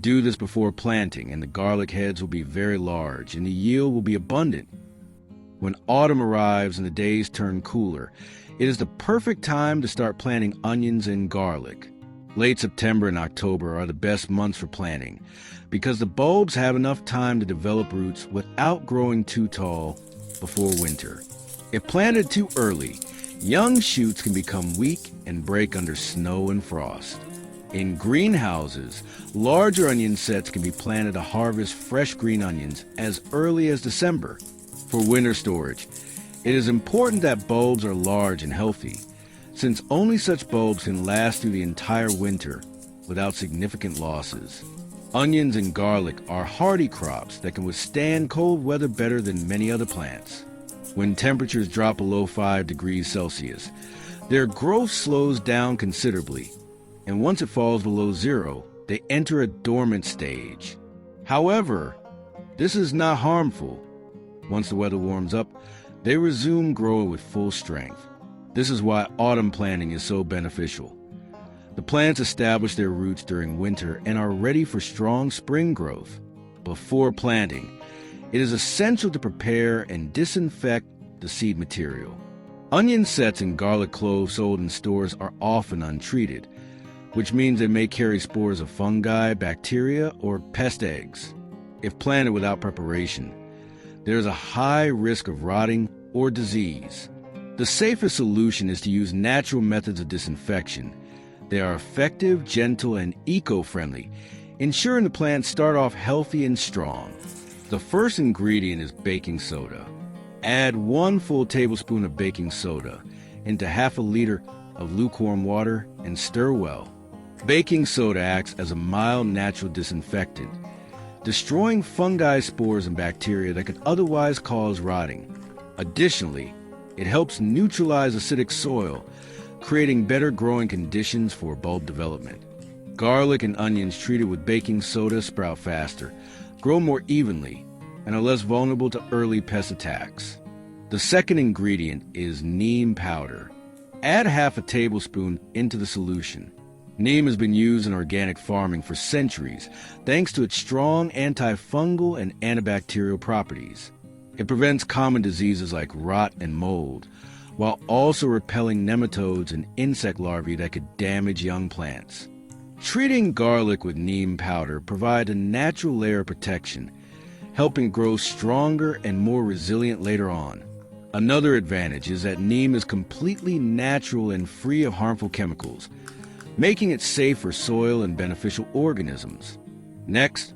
Do this before planting, and the garlic heads will be very large, and the yield will be abundant. When autumn arrives and the days turn cooler, it is the perfect time to start planting onions and garlic. Late September and October are the best months for planting because the bulbs have enough time to develop roots without growing too tall before winter. If planted too early, young shoots can become weak and break under snow and frost. In greenhouses, larger onion sets can be planted to harvest fresh green onions as early as December. For winter storage, it is important that bulbs are large and healthy, since only such bulbs can last through the entire winter without significant losses. Onions and garlic are hardy crops that can withstand cold weather better than many other plants. When temperatures drop below 5 degrees Celsius, their growth slows down considerably, and once it falls below zero, they enter a dormant stage. However, this is not harmful. Once the weather warms up, they resume growing with full strength. This is why autumn planting is so beneficial. The plants establish their roots during winter and are ready for strong spring growth. Before planting, it is essential to prepare and disinfect the seed material. Onion sets and garlic cloves sold in stores are often untreated, which means they may carry spores of fungi, bacteria, or pest eggs. If planted without preparation, there is a high risk of rotting or disease. The safest solution is to use natural methods of disinfection. They are effective, gentle, and eco-friendly, ensuring the plants start off healthy and strong. The first ingredient is baking soda. Add 1 full tablespoon of baking soda into half a liter of lukewarm water and stir well. Baking soda acts as a mild natural disinfectant, destroying fungi, spores, and bacteria that could otherwise cause rotting. Additionally, it helps neutralize acidic soil, creating better growing conditions for bulb development. Garlic and onions treated with baking soda sprout faster, grow more evenly, and are less vulnerable to early pest attacks. The second ingredient is neem powder. Add half a tablespoon into the solution. Neem has been used in organic farming for centuries thanks to its strong antifungal and antibacterial properties. It prevents common diseases like rot and mold, while also repelling nematodes and insect larvae that could damage young plants. Treating garlic with neem powder provides a natural layer of protection, helping it grow stronger and more resilient later on. Another advantage is that neem is completely natural and free of harmful chemicals, making it safe for soil and beneficial organisms. Next,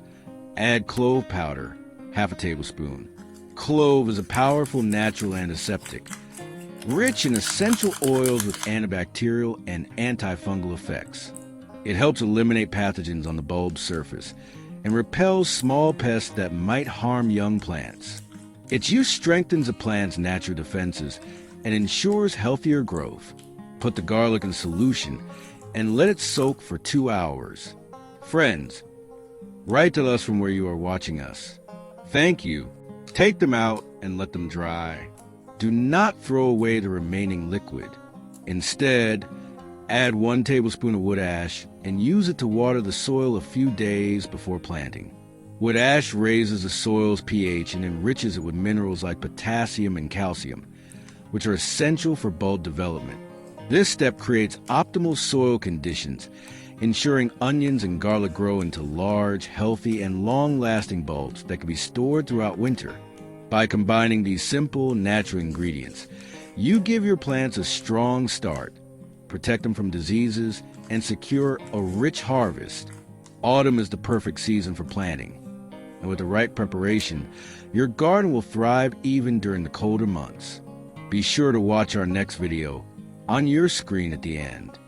add clove powder, half a tablespoon. Clove is a powerful natural antiseptic, rich in essential oils with antibacterial and antifungal effects. It helps eliminate pathogens on the bulb's surface and repels small pests that might harm young plants. Its use strengthens the plant's natural defenses and ensures healthier growth. Put the garlic in solution and let it soak for 2 hours. Friends, write to us from where you are watching us. Thank you. Take them out and let them dry. Do not throw away the remaining liquid. Instead, add 1 tablespoon of wood ash and use it to water the soil a few days before planting. Wood ash raises the soil's pH and enriches it with minerals like potassium and calcium, which are essential for bulb development. This step creates optimal soil conditions, ensuring onions and garlic grow into large, healthy, and long-lasting bulbs that can be stored throughout winter. By combining these simple, natural ingredients, you give your plants a strong start, protect them from diseases, and secure a rich harvest. Autumn is the perfect season for planting, and with the right preparation, your garden will thrive even during the colder months. Be sure to watch our next video on your screen at the end.